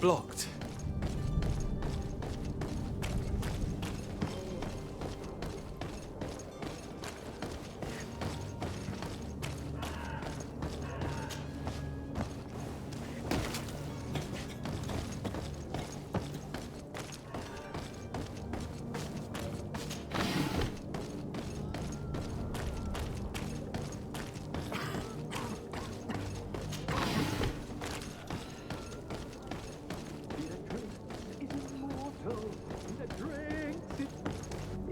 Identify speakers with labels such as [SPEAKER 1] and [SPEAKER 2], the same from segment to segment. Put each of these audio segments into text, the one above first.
[SPEAKER 1] blocked.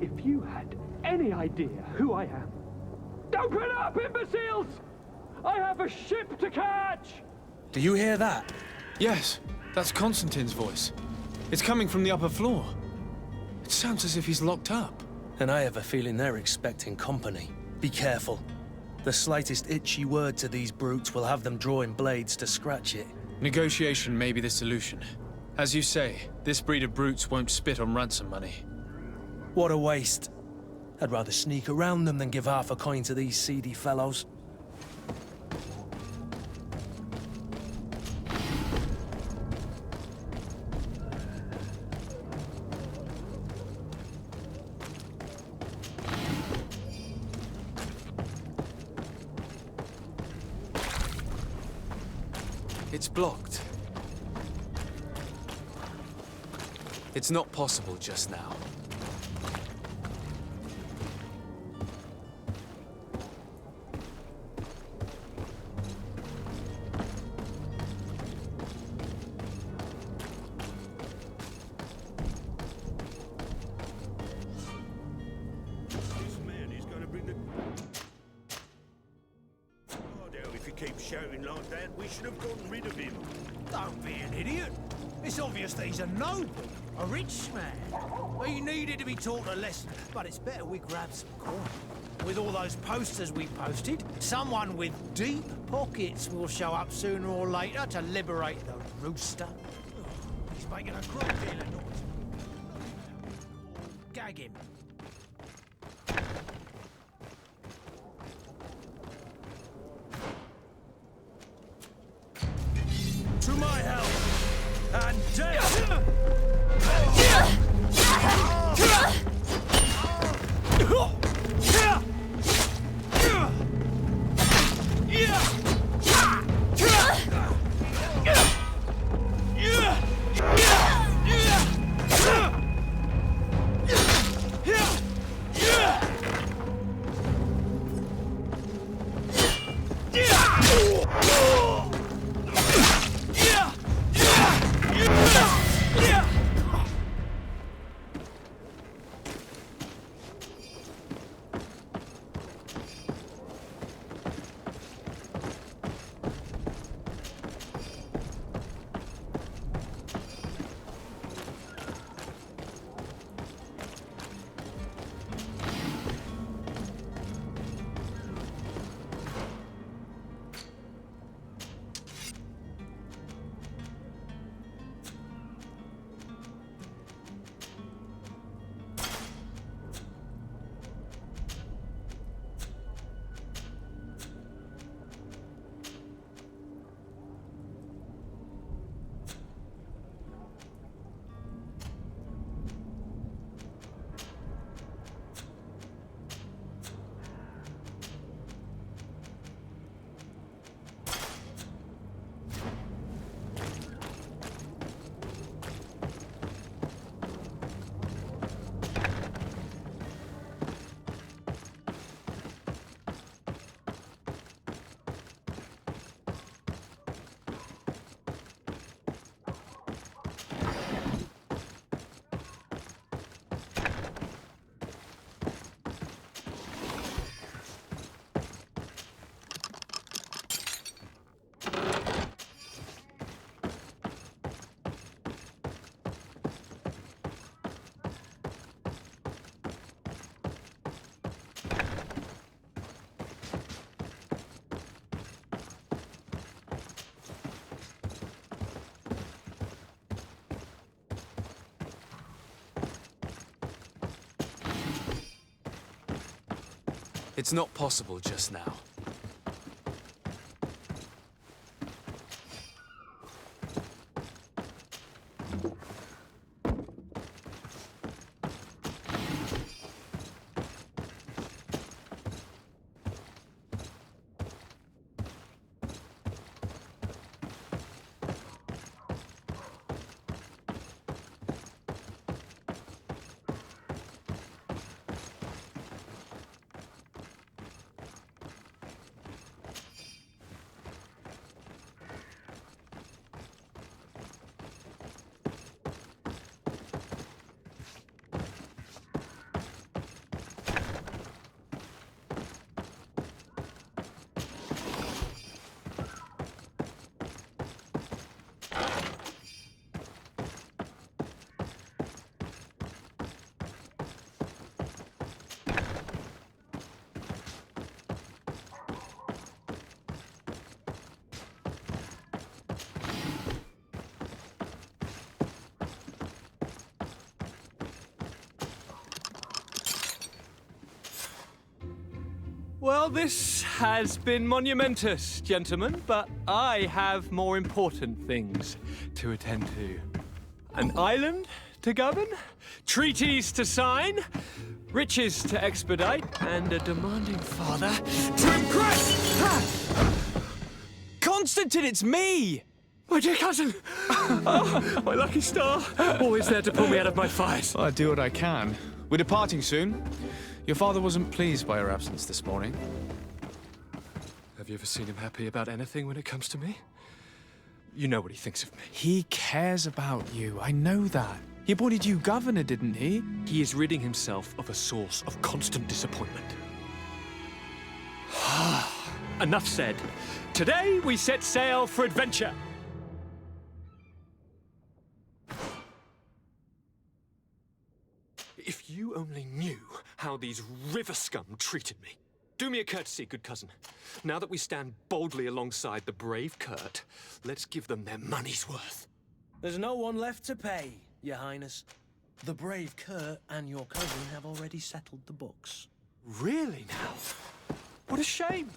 [SPEAKER 2] If you had any idea who I am, open up, imbeciles! I have a ship to catch!
[SPEAKER 3] Do you hear that?
[SPEAKER 1] Yes, that's Constantine's voice. It's coming from the upper floor. It sounds as if he's locked up.
[SPEAKER 3] And I have a feeling they're expecting company. Be careful. The slightest itchy word to these brutes will have them drawing blades to scratch it.
[SPEAKER 1] Negotiation may be the solution. As you say, this breed of brutes won't spit on ransom money.
[SPEAKER 3] What a waste. I'd rather sneak around them than give half a coin to these seedy fellows.
[SPEAKER 1] It's blocked. It's not possible just now.
[SPEAKER 4] Shouting like that, we should have gotten rid of him.
[SPEAKER 5] Don't be an idiot. It's obvious that he's a noble, a rich man. He needed to be taught a lesson, but it's better we grab some coin. With all those posters we posted, someone with deep pockets will show up sooner or later to liberate the rooster. He's making a great deal of noise. Gag him.
[SPEAKER 3] To my help! And death!
[SPEAKER 1] It's not possible just now.
[SPEAKER 6] Well, this has been monumentous, gentlemen, but I have more important things to attend to. An island to govern, treaties to sign, riches to expedite, and a demanding father to impress!
[SPEAKER 1] Constantine, it's me!
[SPEAKER 6] My dear cousin! Oh, my lucky star! Always there to pull me out of my fires.
[SPEAKER 1] I do what I can. We're departing soon. Your father wasn't pleased by your absence this morning.
[SPEAKER 6] Have you ever seen him happy about anything when it comes to me? You know what he thinks of me.
[SPEAKER 1] He cares about you, I know that. He appointed you governor, didn't he?
[SPEAKER 6] He is ridding himself of a source of constant disappointment. Enough said. Today we set sail for adventure. If you only knew how these river scum treated me. Do me a courtesy, good cousin. Now that we stand boldly alongside the brave Kurt, let's give them their money's worth.
[SPEAKER 3] There's no one left to pay, Your Highness. The brave Kurt and your cousin have already settled the books.
[SPEAKER 6] Really now? What a shame.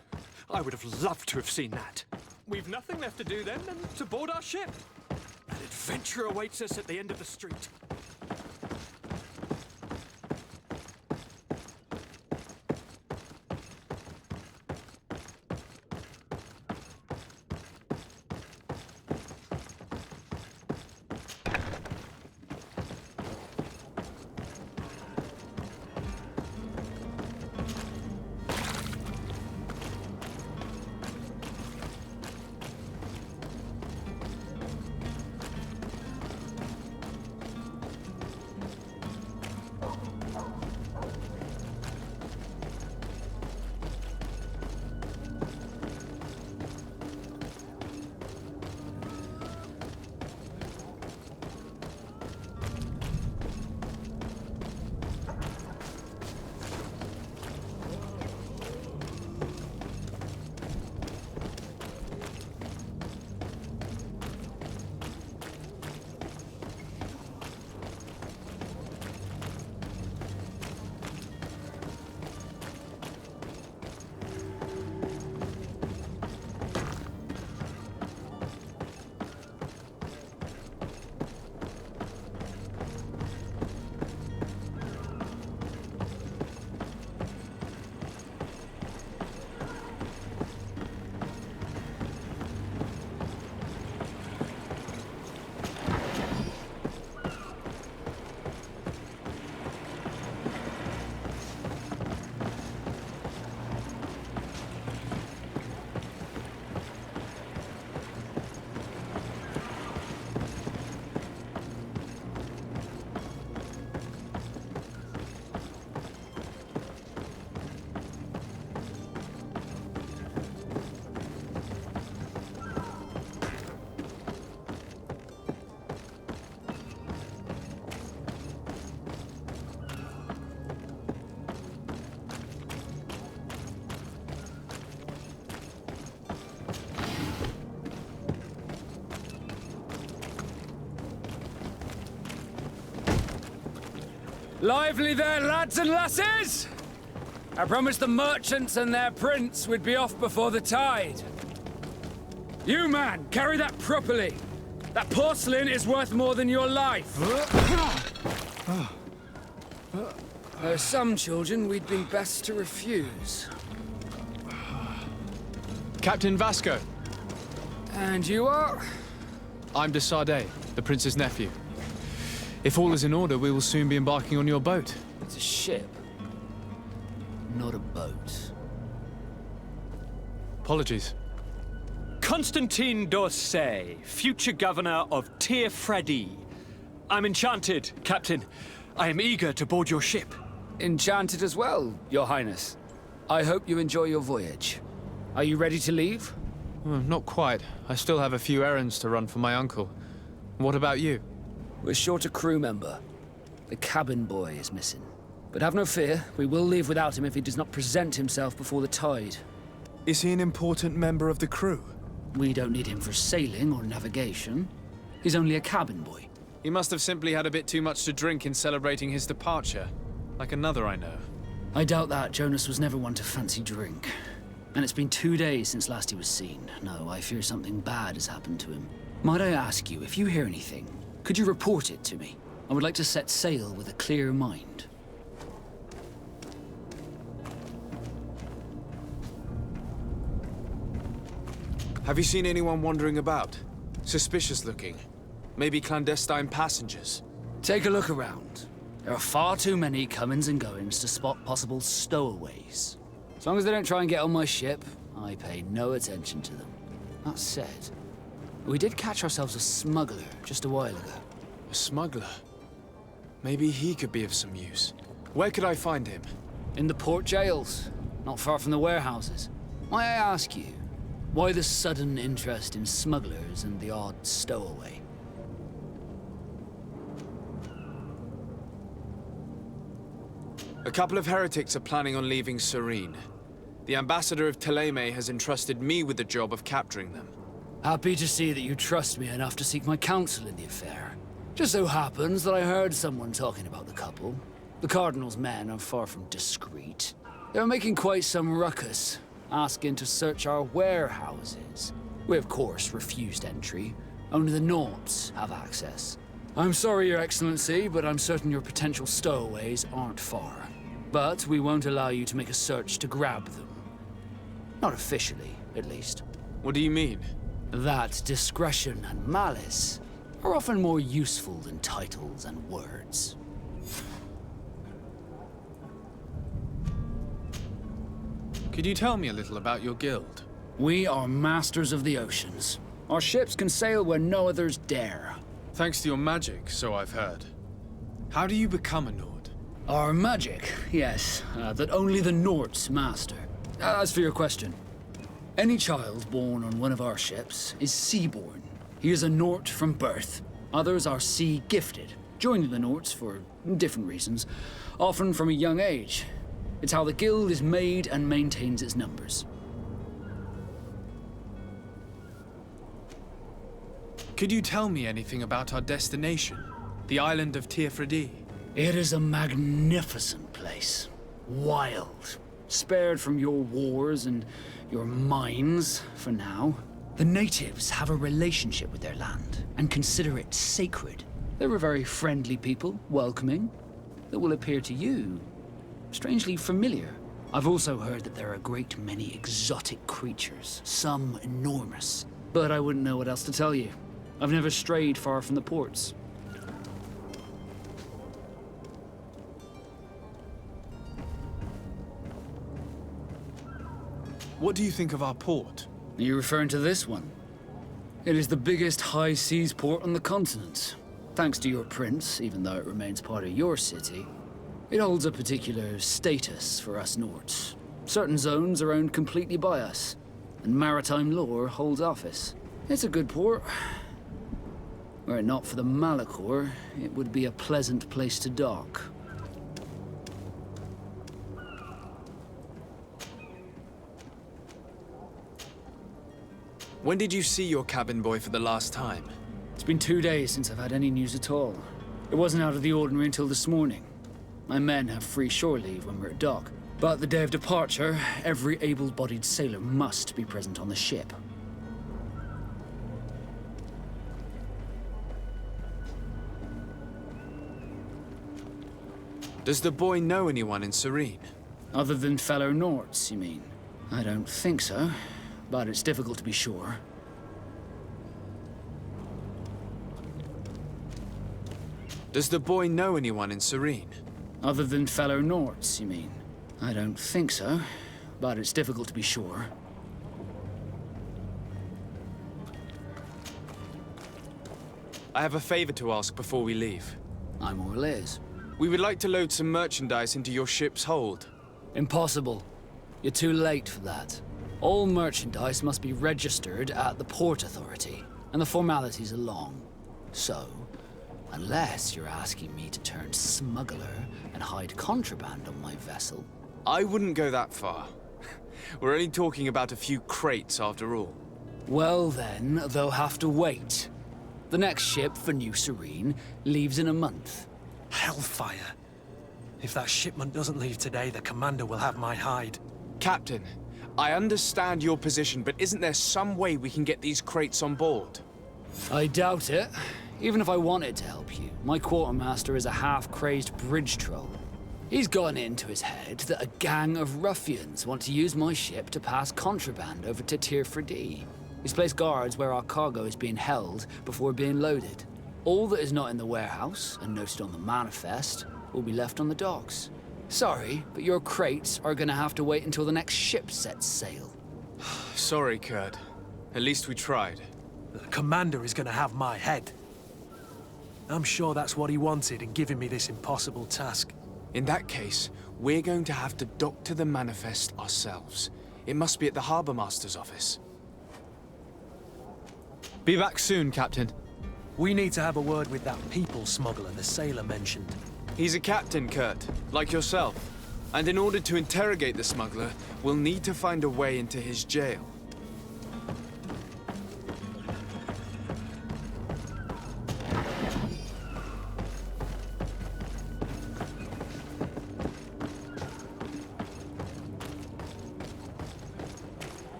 [SPEAKER 6] I would have loved to have seen that. We've nothing left to do then than to board our ship. An adventure awaits us at the end of the street.
[SPEAKER 7] Lively there, lads and lasses! I promised the merchants and their prince we'd be off before the tide. You, man, carry that properly. That porcelain is worth more than your life. There are some children we'd be best to refuse.
[SPEAKER 1] Captain Vasco.
[SPEAKER 7] And you are?
[SPEAKER 1] I'm de Sade, the prince's nephew. If all is in order, we will soon be embarking on your boat.
[SPEAKER 7] It's a ship, not a boat.
[SPEAKER 1] Apologies.
[SPEAKER 6] Constantine d'Orsay, future governor of Teer Fradee. I'm enchanted, Captain. I am eager to board your ship.
[SPEAKER 7] Enchanted as well, Your Highness. I hope you enjoy your voyage. Are you ready to leave?
[SPEAKER 1] Not quite. I still have a few errands to run for my uncle. What about you?
[SPEAKER 7] We're short a crew member. The cabin boy is missing. But have no fear, we will leave without him if he does not present himself before the tide.
[SPEAKER 8] Is he an important member of the crew?
[SPEAKER 7] We don't need him for sailing or navigation. He's only a cabin boy.
[SPEAKER 1] He must have simply had a bit too much to drink in celebrating his departure. Like another I know.
[SPEAKER 9] I doubt that. Jonas was never one to fancy drink. And it's been 2 days since last he was seen. No, I fear something bad has happened to him. Might I ask you, if you hear anything, could you report it to me? I would like to set sail with a clear mind.
[SPEAKER 8] Have you seen anyone wandering about? Suspicious looking. Maybe clandestine passengers.
[SPEAKER 9] Take a look around. There are far too many comings and goings to spot possible stowaways. As long as they don't try and get on my ship, I pay no attention to them. That said, we did catch ourselves a smuggler just a while ago.
[SPEAKER 8] A smuggler? Maybe he could be of some use. Where could I find him?
[SPEAKER 9] In the port jails, not far from the warehouses. May I ask you, why the sudden interest in smugglers and the odd stowaway?
[SPEAKER 8] A couple of heretics are planning on leaving Serene. The ambassador of Teleme has entrusted me with the job of capturing them.
[SPEAKER 9] Happy to see that you trust me enough to seek my counsel in the affair. Just so happens that I heard someone talking about the couple. The Cardinal's men are far from discreet. They were making quite some ruckus, asking to search our warehouses. We, of course, refused entry. Only the Nords have access. I'm sorry, Your Excellency, but I'm certain your potential stowaways aren't far. But we won't allow you to make a search to grab them. Not officially, at least.
[SPEAKER 8] What do you mean?
[SPEAKER 9] That discretion and malice are often more useful than titles and words.
[SPEAKER 1] Could you tell me a little about your guild?
[SPEAKER 9] We are masters of the oceans. Our ships can sail where no others dare.
[SPEAKER 1] Thanks to your magic, so I've heard. How do you become a Nord?
[SPEAKER 9] Our magic, yes, that only the Nords master. As for your question, any child born on one of our ships is sea-born. He is a Nord from birth. Others are sea-gifted, joining the Nords for different reasons, often from a young age. It's how the guild is made and maintains its numbers.
[SPEAKER 1] Could you tell me anything about our destination? The island of Teer Fradee?
[SPEAKER 9] It is a magnificent place. Wild. Spared from your wars and your mines, for now. The natives have a relationship with their land and consider it sacred. They're a very friendly people, welcoming, that will appear to you strangely familiar. I've also heard that there are a great many exotic creatures, some enormous. But I wouldn't know what else to tell you. I've never strayed far from the ports.
[SPEAKER 1] What do you think of our port?
[SPEAKER 9] Are you referring to this one? It is the biggest high seas port on the continent. Thanks to your prince, even though it remains part of your city, it holds a particular status for us Nords. Certain zones are owned completely by us, and maritime law holds office. It's a good port. Were it not for the Malachor, it would be a pleasant place to dock.
[SPEAKER 8] When did you see your cabin boy for the last time?
[SPEAKER 9] It's been 2 days since I've had any news at all. It wasn't out of the ordinary until this morning. My men have free shore leave when we're at dock, but the day of departure, every able-bodied sailor must be present on the ship.
[SPEAKER 8] Does the boy know anyone in Serene?
[SPEAKER 9] Other than fellow Nords, you mean? I don't think so, but it's difficult to be sure.
[SPEAKER 8] Does the boy know anyone in Serene?
[SPEAKER 9] Other than fellow Nords, you mean? I don't think so, but it's difficult to be sure.
[SPEAKER 8] I have a favor to ask before we leave.
[SPEAKER 9] I'm all ears.
[SPEAKER 8] We would like to load some merchandise into your ship's hold.
[SPEAKER 9] Impossible. You're too late for that. All merchandise must be registered at the Port Authority, and the formalities are long. So, unless you're asking me to turn smuggler and hide contraband on my vessel.
[SPEAKER 8] I wouldn't go that far. We're only talking about a few crates after all.
[SPEAKER 9] Well then, they'll have to wait. The next ship for New Serene leaves in a month.
[SPEAKER 8] Hellfire.
[SPEAKER 3] If that shipment doesn't leave today, the commander will have my hide.
[SPEAKER 8] Captain, I understand your position, but isn't there some way we can get these crates on board?
[SPEAKER 9] I doubt it. Even if I wanted to help you, my quartermaster is a half-crazed bridge troll. He's gotten it into his head that a gang of ruffians want to use my ship to pass contraband over to Teer Fradee. He's placed guards where our cargo is being held before being loaded. All that is not in the warehouse, and noted on the manifest, will be left on the docks. Sorry, but your crates are gonna have to wait until the next ship sets sail.
[SPEAKER 8] Sorry, Kurt. At least we tried.
[SPEAKER 3] The commander is gonna have my head. I'm sure that's what he wanted in giving me this impossible task.
[SPEAKER 8] In that case, we're going to have to doctor the manifest ourselves. It must be at the Harbour Master's office.
[SPEAKER 1] Be back soon, Captain.
[SPEAKER 3] We need to have a word with that people smuggler the sailor mentioned.
[SPEAKER 8] He's a captain, Kurt, like yourself. And in order to interrogate the smuggler, we'll need to find a way into his jail.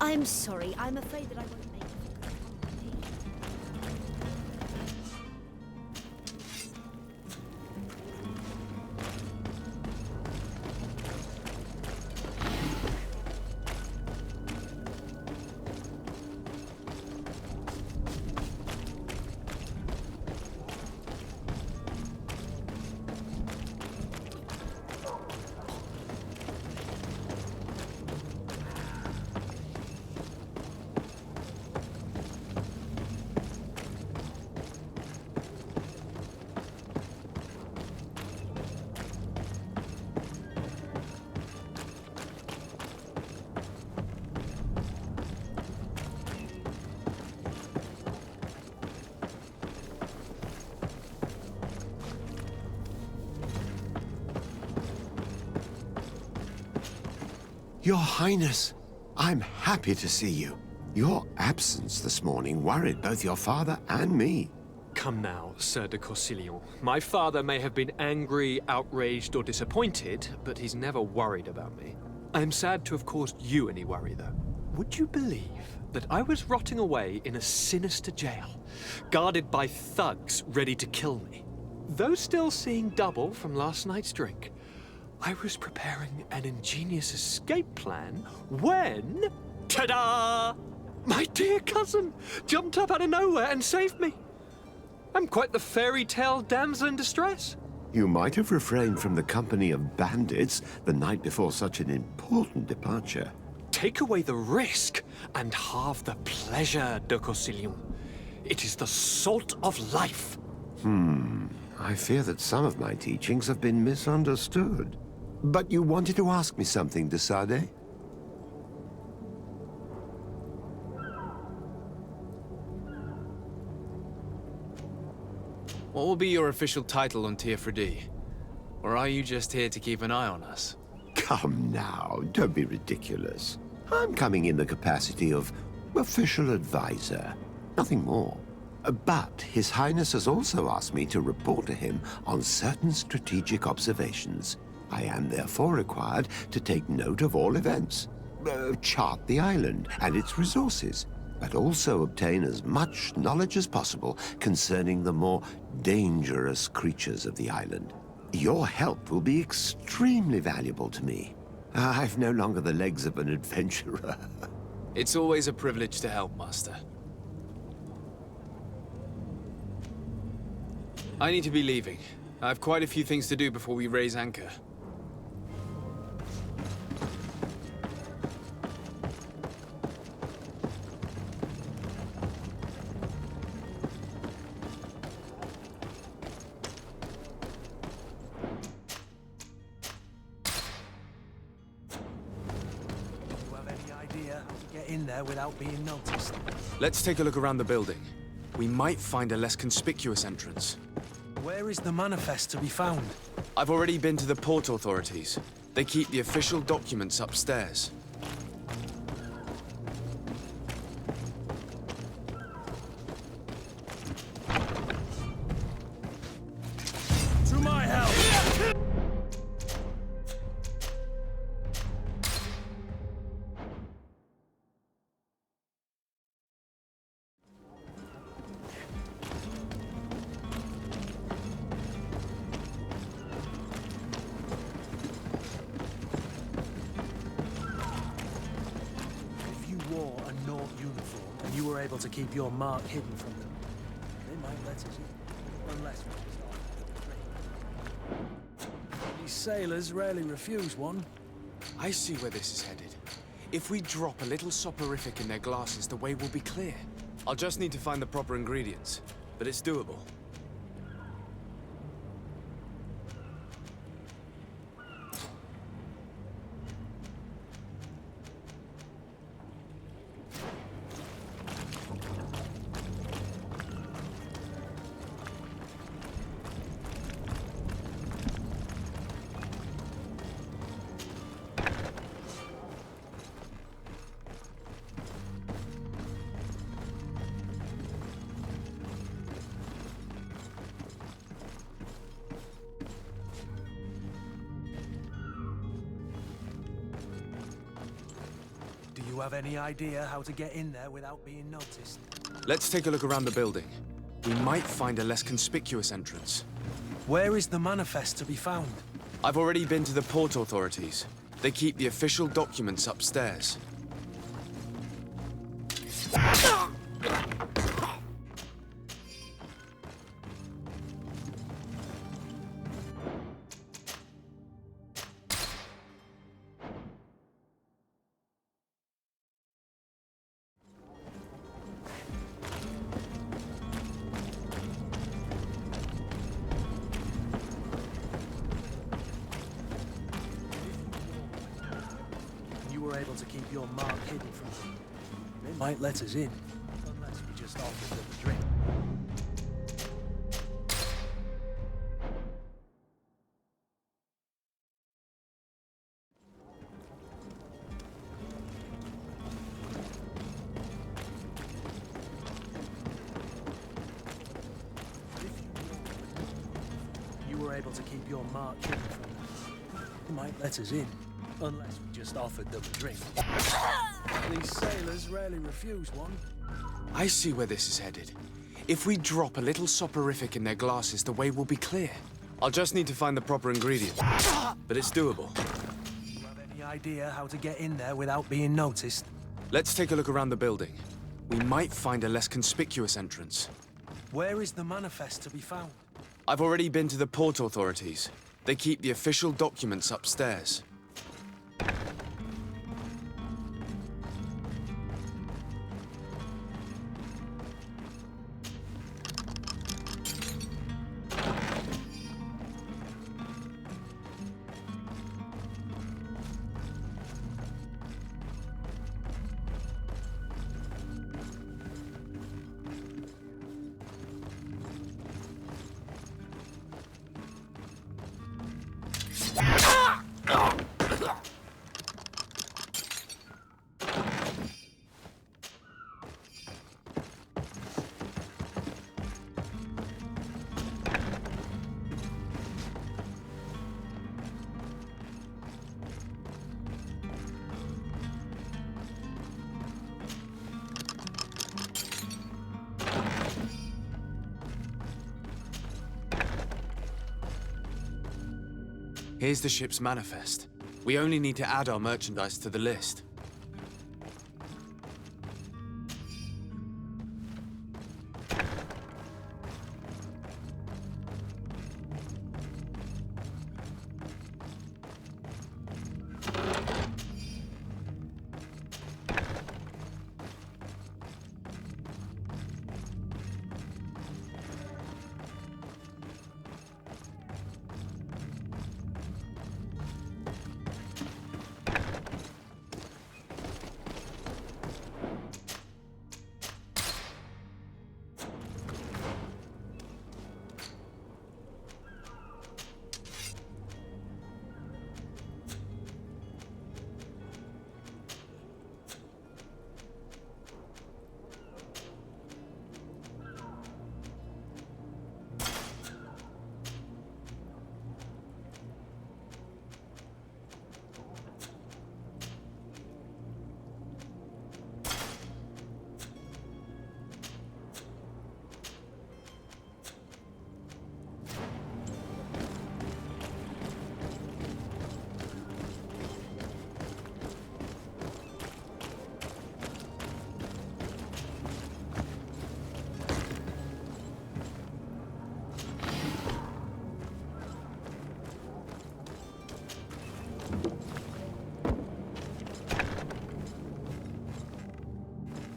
[SPEAKER 10] I'm sorry. I'm afraid that I won't make it.
[SPEAKER 11] Your Highness, I'm happy to see you. Your absence this morning worried both your father and me.
[SPEAKER 6] Come now, Sir de Corsillon. My father may have been angry, outraged, or disappointed, but he's never worried about me. I am sad to have caused you any worry, though. Would you believe that I was rotting away in a sinister jail, guarded by thugs ready to kill me? Though still seeing double from last night's drink, I was preparing an ingenious escape plan when... ta-da! My dear cousin jumped up out of nowhere and saved me. I'm quite the fairy tale damsel in distress.
[SPEAKER 11] You might have refrained from the company of bandits the night before such an important departure.
[SPEAKER 6] Take away the risk and halve the pleasure, de Cosilium. It is the salt of life.
[SPEAKER 11] I fear that some of my teachings have been misunderstood. But you wanted to ask me something, de Sade?
[SPEAKER 8] What will be your official title on Teer Fradee? Or are you just here to keep an eye on us?
[SPEAKER 11] Come now, don't be ridiculous. I'm coming in the capacity of official advisor, nothing more. But His Highness has also asked me to report to him on certain strategic observations. I am therefore required to take note of all events, chart the island and its resources, but also obtain as much knowledge as possible concerning the more dangerous creatures of the island. Your help will be extremely valuable to me. I've no longer the legs of an adventurer.
[SPEAKER 8] It's always a privilege to help, Master. I need to be leaving. I have quite a few things to do before we raise anchor.
[SPEAKER 5] In there without being noticed.
[SPEAKER 8] Let's take a look around the building. We might find a less conspicuous entrance.
[SPEAKER 5] Where is the manifest to be found?
[SPEAKER 8] I've already been to the port authorities. They keep the official documents upstairs.
[SPEAKER 5] To my help! You were able to keep your mark hidden from them. They might let us in, unless we stop. These sailors rarely refuse one.
[SPEAKER 8] I see where this is headed. If we drop a little soporific in their glasses, the way will be clear. I'll just need to find the proper ingredients, but it's doable.
[SPEAKER 5] Do you have any idea how to get in there without being noticed?
[SPEAKER 8] Let's take a look around the building. We might find a less conspicuous entrance.
[SPEAKER 5] Where is the manifest to be found?
[SPEAKER 8] I've already been to the port authorities. They keep the official documents upstairs.
[SPEAKER 5] Able to keep your mark hidden from them. They might let us in, unless we just offer them a drink. You were able to keep your mark hidden from them. They might let us in, unless we just offered them a drink. These sailors rarely refuse one.
[SPEAKER 8] I see where this is headed. If we drop a little soporific in their glasses, the way will be clear. I'll just need to find the proper ingredients, but it's doable.
[SPEAKER 5] Do you have any idea how to get in there without being noticed?
[SPEAKER 8] Let's take a look around the building. We might find a less conspicuous entrance.
[SPEAKER 5] Where is the manifest to be found?
[SPEAKER 8] I've already been to the port authorities. They keep the official documents upstairs. Here's the ship's manifest. We only need to add our merchandise to the list.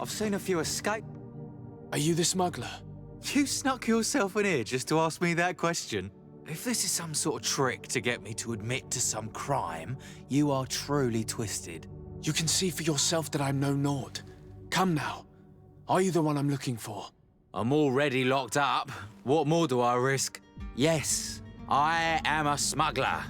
[SPEAKER 12] I've seen a few escape.
[SPEAKER 8] Are you the smuggler?
[SPEAKER 12] You snuck yourself in here just to ask me that question. If this is some sort of trick to get me to admit to some crime, you are truly twisted.
[SPEAKER 8] You can see for yourself that I'm no Nord. Come now. Are you the one I'm looking for?
[SPEAKER 12] I'm already locked up. What more do I risk? Yes, I am a smuggler.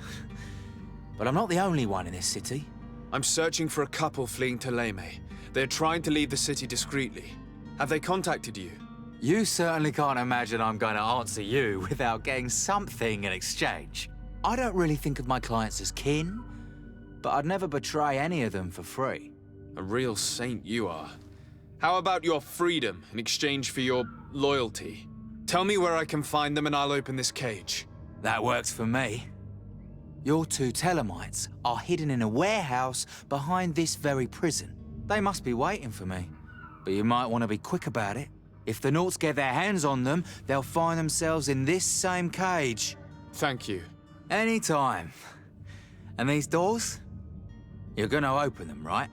[SPEAKER 12] But I'm not the only one in this city.
[SPEAKER 8] I'm searching for a couple fleeing to Leme. They're trying to leave the city discreetly. Have they contacted you?
[SPEAKER 12] You certainly can't imagine I'm going to answer you without getting something in exchange. I don't really think of my clients as kin, but I'd never betray any of them for free.
[SPEAKER 8] A real saint you are. How about your freedom in exchange for your loyalty? Tell me where I can find them and I'll open this cage.
[SPEAKER 12] That works for me. Your two Telemites are hidden in a warehouse behind this very prison. They must be waiting for me, but you might want to be quick about it. If the Nauts get their hands on them, they'll find themselves in this same cage.
[SPEAKER 8] Thank you.
[SPEAKER 12] Anytime. And these doors? You're gonna open them, right?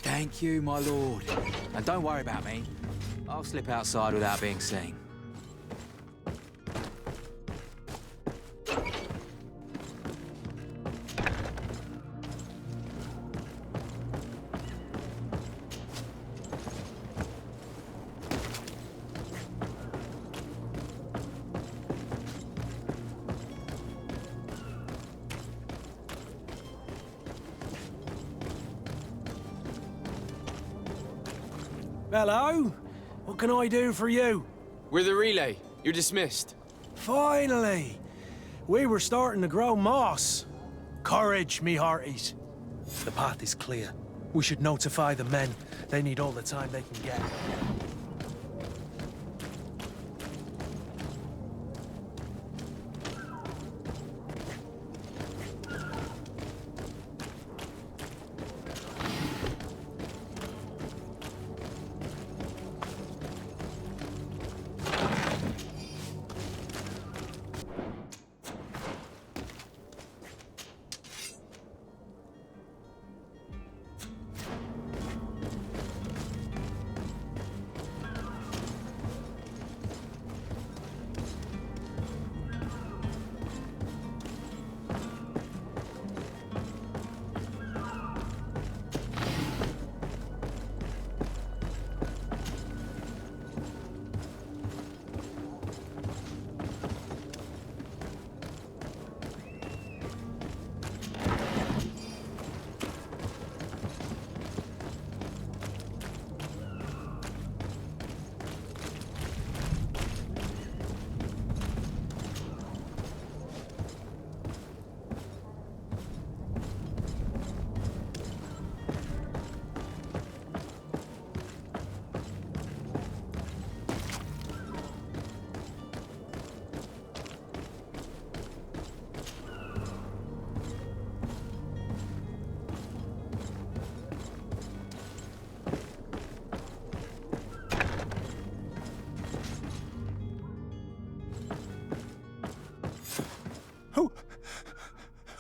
[SPEAKER 12] Thank you, my lord. And don't worry about me. I'll slip outside without being seen.
[SPEAKER 5] Hello? What can I do for you?
[SPEAKER 8] We're the relay. You're dismissed.
[SPEAKER 5] Finally! We were starting to grow moss. Courage, me hearties.
[SPEAKER 3] The path is clear. We should notify the men. They need all the time they can get.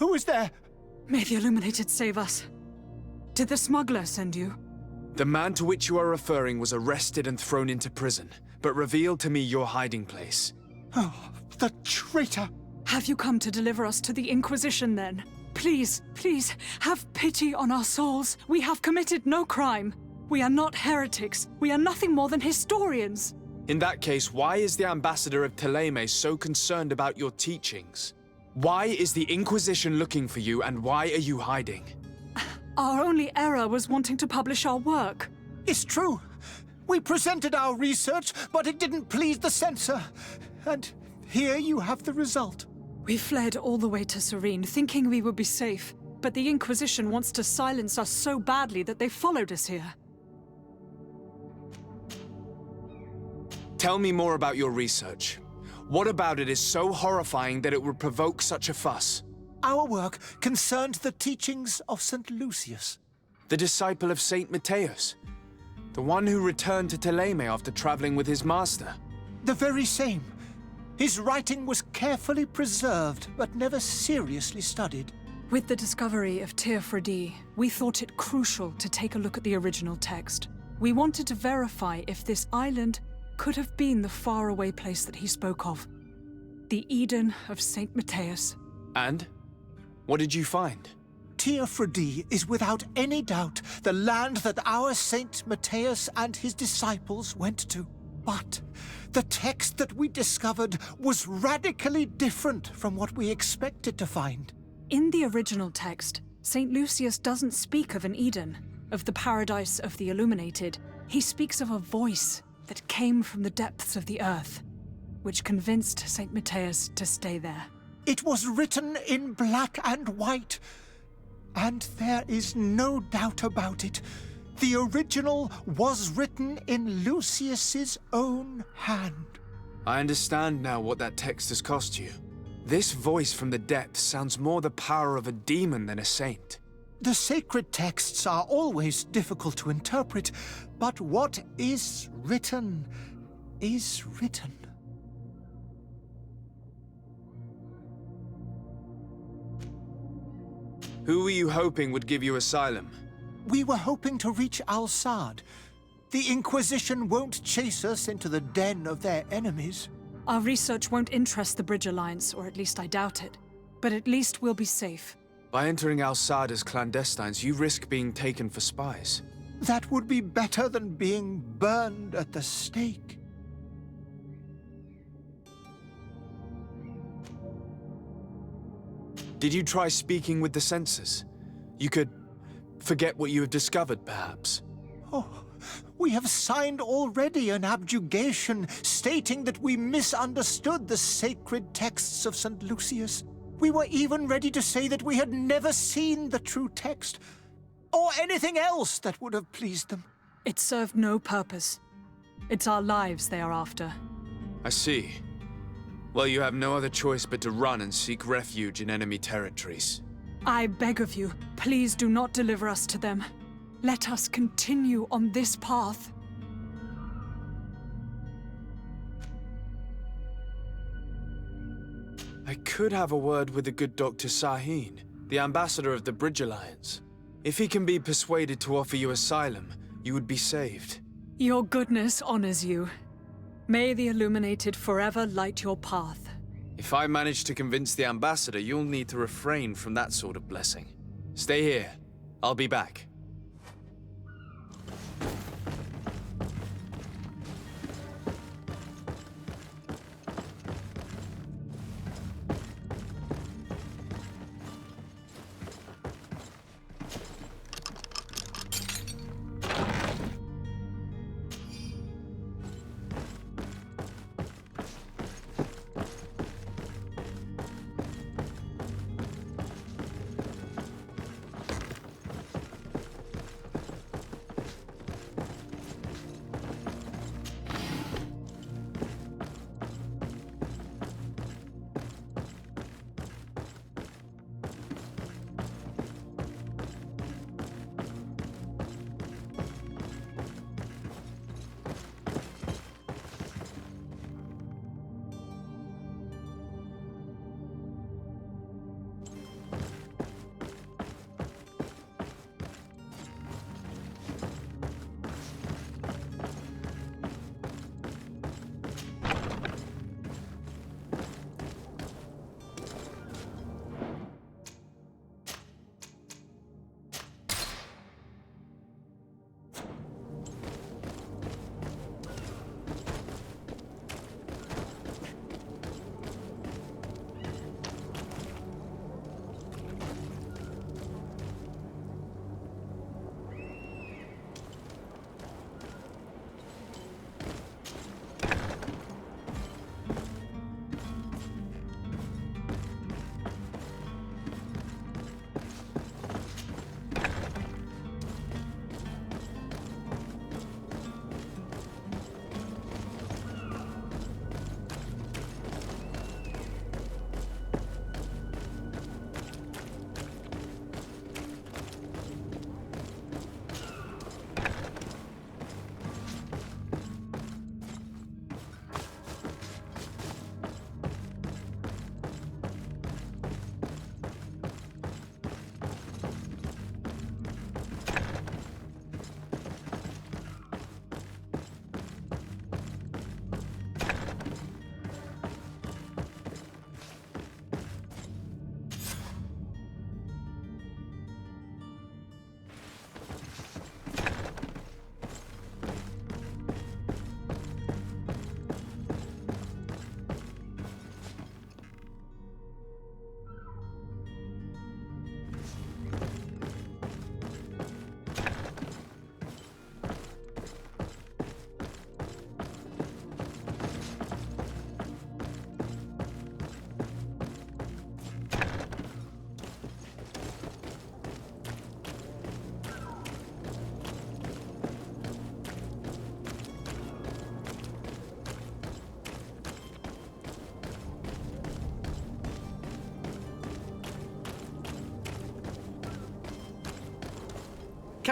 [SPEAKER 5] Who is there?
[SPEAKER 13] May the Illuminated save us. Did the smuggler send you?
[SPEAKER 8] The man to which you are referring was arrested and thrown into prison, but revealed to me your hiding place.
[SPEAKER 5] Oh, the traitor!
[SPEAKER 13] Have you come to deliver us to the Inquisition, then? Please, please, have pity on our souls. We have committed no crime. We are not heretics. We are nothing more than historians.
[SPEAKER 8] In that case, why is the ambassador of Teleme so concerned about your teachings? Why is the Inquisition looking for you, and why are you hiding?
[SPEAKER 13] Our only error was wanting to publish our work.
[SPEAKER 5] It's true. We presented our research, but it didn't please the censor. And here you have the result.
[SPEAKER 13] We fled all the way to Serene, thinking we would be safe. But the Inquisition wants to silence us so badly that they followed us here.
[SPEAKER 8] Tell me more about your research. What about it is so horrifying that it would provoke such a fuss?
[SPEAKER 5] Our work concerned the teachings of St. Lucius.
[SPEAKER 8] The disciple of St. Matthias. The one who returned to Teleme after traveling with his master.
[SPEAKER 5] The very same. His writing was carefully preserved, but never seriously studied.
[SPEAKER 13] With the discovery of Teer Fradee, we thought it crucial to take a look at the original text. We wanted to verify if this island could have been the faraway place that he spoke of. The Eden of St. Matthias.
[SPEAKER 8] And? What did you find?
[SPEAKER 5] Teer Fradee is without any doubt the land that our St. Matthias and his disciples went to. But the text that we discovered was radically different from what we expected to find.
[SPEAKER 13] In the original text, St. Lucius doesn't speak of an Eden, of the paradise of the Illuminated. He speaks of a voice that came from the depths of the earth, which convinced St. Matthias to stay there.
[SPEAKER 5] It was written in black and white, and there is no doubt about it. The original was written in Lucius's own hand.
[SPEAKER 8] I understand now what that text has cost you. This voice from the depths sounds more the power of a demon than a saint.
[SPEAKER 5] The sacred texts are always difficult to interpret, but what is written is written.
[SPEAKER 8] Who were you hoping would give you asylum?
[SPEAKER 5] We were hoping to reach Al-Sad. The Inquisition won't chase us into the den of their enemies.
[SPEAKER 13] Our research won't interest the Bridge Alliance, or at least I doubt it. But at least we'll be safe.
[SPEAKER 8] By entering Al-Sad as clandestines, you risk being taken for spies.
[SPEAKER 5] That would be better than being burned at the stake.
[SPEAKER 8] Did you try speaking with the censors? You could forget what you have discovered, perhaps.
[SPEAKER 5] Oh, we have signed already an abjugation stating that we misunderstood the sacred texts of St. Lucius. We were even ready to say that we had never seen the true text, or anything else that would have pleased them.
[SPEAKER 13] It served no purpose. It's our lives they are after.
[SPEAKER 8] I see. Well, you have no other choice but to run and seek refuge in enemy territories.
[SPEAKER 13] I beg of you, please do not deliver us to them. Let us continue on this path.
[SPEAKER 8] I could have a word with the good Dr. Sahin, the ambassador of the Bridge Alliance. If he can be persuaded to offer you asylum, you would be saved.
[SPEAKER 13] Your goodness honors you. May the Illuminated forever light your path.
[SPEAKER 8] If I manage to convince the ambassador, you'll need to refrain from that sort of blessing. Stay here. I'll be back.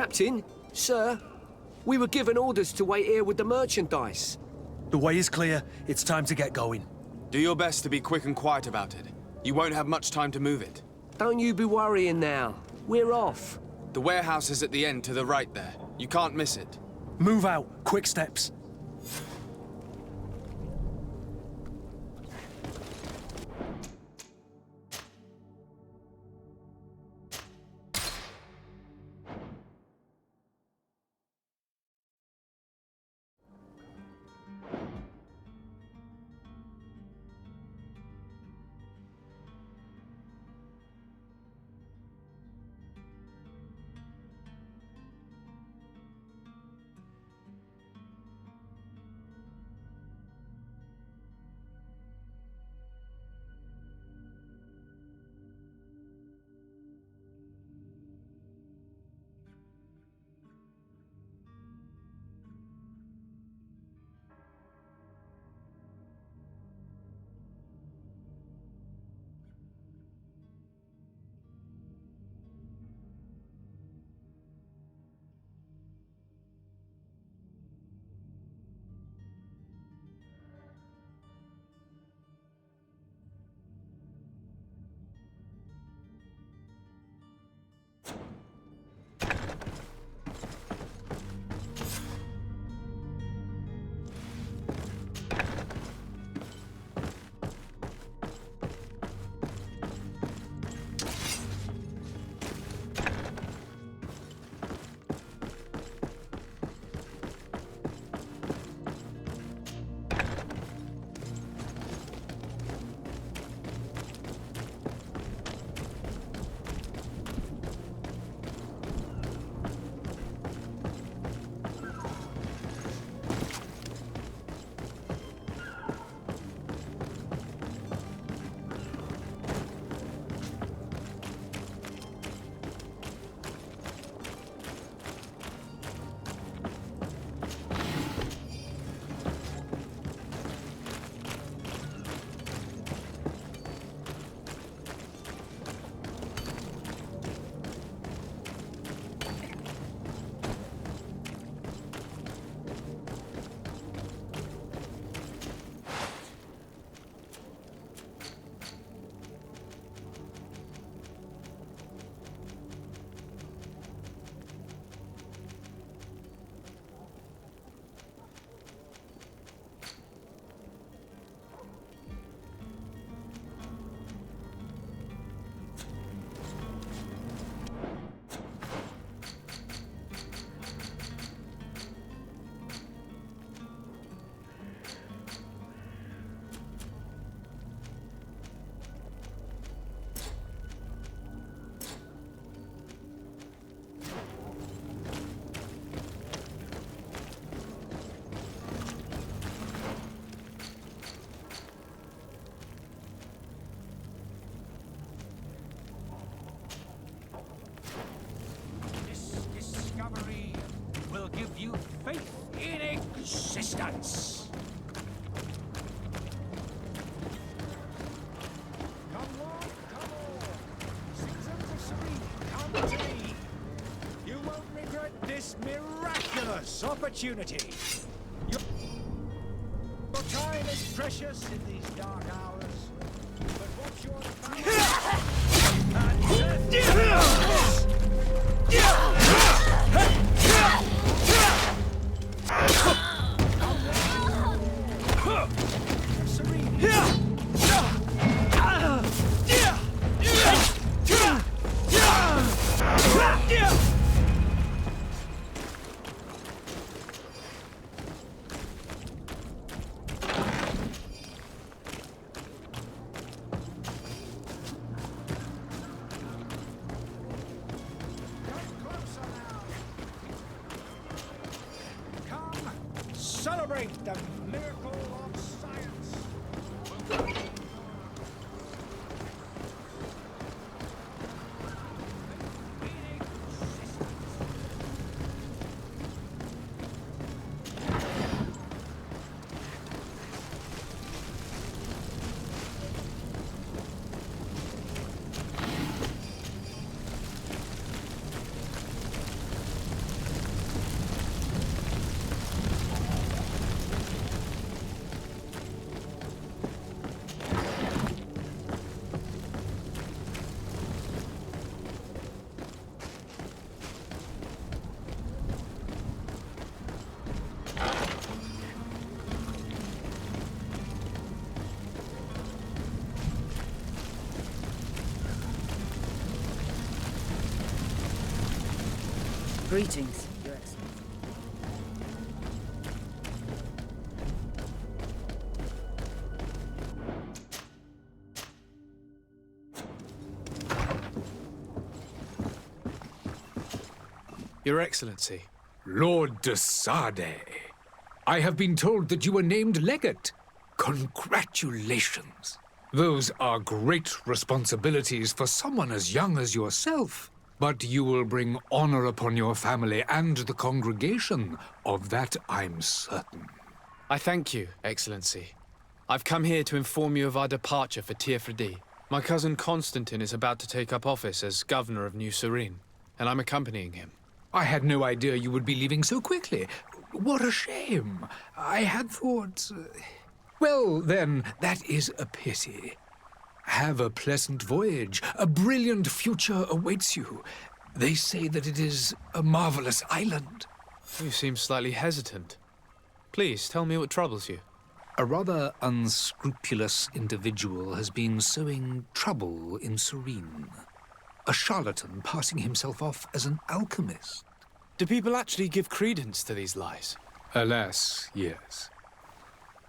[SPEAKER 14] Captain, sir, we were given orders to wait here with the merchandise.
[SPEAKER 3] The way is clear. It's time to get going.
[SPEAKER 8] Do your best to be quick and quiet about it. You won't have much time to move it.
[SPEAKER 14] Don't you be worrying now. We're off.
[SPEAKER 8] The warehouse is at the end to the right there. You can't miss it.
[SPEAKER 3] Move out. Quick steps.
[SPEAKER 5] you faith in existence. Come on, citizens of Serene, come to me. You won't regret this miraculous opportunity. Your time is precious in these dark hours, but what's your celebrate the miracle of science.
[SPEAKER 15] Greetings, Your Excellency.
[SPEAKER 8] Your Excellency.
[SPEAKER 16] Lord de Sade, I have been told that you were named legate. Congratulations. Those are great responsibilities for someone as young as yourself. But you will bring honor upon your family and the congregation. Of that I'm certain.
[SPEAKER 8] I thank you, Excellency. I've come here to inform you of our departure for Teer Fradee. My cousin Constantine is about to take up office as governor of New Serene, and I'm accompanying him.
[SPEAKER 16] I had no idea you would be leaving so quickly. What a shame. I had thought... Well, then, that is a pity. Have a pleasant voyage. A brilliant future awaits you. They say that it is a marvelous island.
[SPEAKER 8] You seem slightly hesitant. Please, tell me what troubles you.
[SPEAKER 16] A rather unscrupulous individual has been sowing trouble in Serene. A charlatan passing himself off as an alchemist.
[SPEAKER 8] Do people actually give credence to these lies?
[SPEAKER 16] Alas, yes.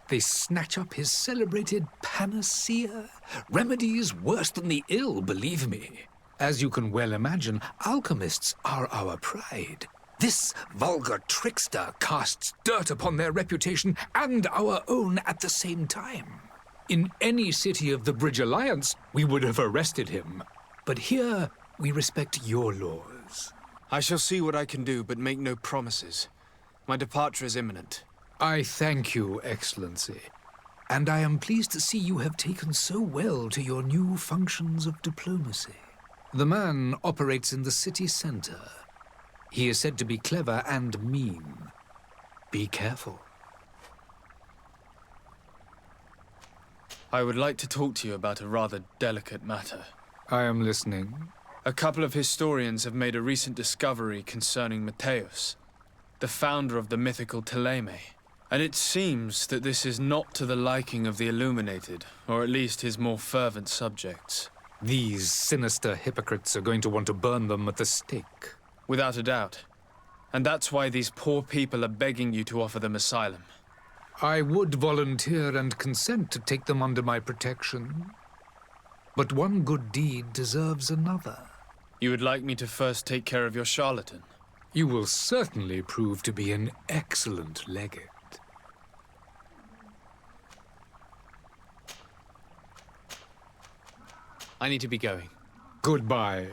[SPEAKER 16] They snatch up his celebrated panacea. Remedies worse than the ill, believe me. As you can well imagine, alchemists are our pride. This vulgar trickster casts dirt upon their reputation and our own at the same time. In any city of the Bridge Alliance, we would have arrested him. But here, we respect your laws.
[SPEAKER 8] I shall see what I can do, but make no promises. My departure is imminent.
[SPEAKER 16] I thank you, Excellency. And I am pleased to see you have taken so well to your new functions of diplomacy. The man operates in the city center. He is said to be clever and mean. Be careful.
[SPEAKER 8] I would like to talk to you about a rather delicate matter.
[SPEAKER 16] I am listening.
[SPEAKER 8] A couple of historians have made a recent discovery concerning Matthäus, the founder of the mythical Teleme. And it seems that this is not to the liking of the Illuminated, or at least his more fervent subjects.
[SPEAKER 16] These sinister hypocrites are going to want to burn them at the stake.
[SPEAKER 8] Without a doubt. And that's why these poor people are begging you to offer them asylum.
[SPEAKER 16] I would volunteer and consent to take them under my protection. But one good deed deserves another.
[SPEAKER 8] You would like me to first take care of your charlatan?
[SPEAKER 16] You will certainly prove to be an excellent legate.
[SPEAKER 8] I need to be going.
[SPEAKER 16] Goodbye.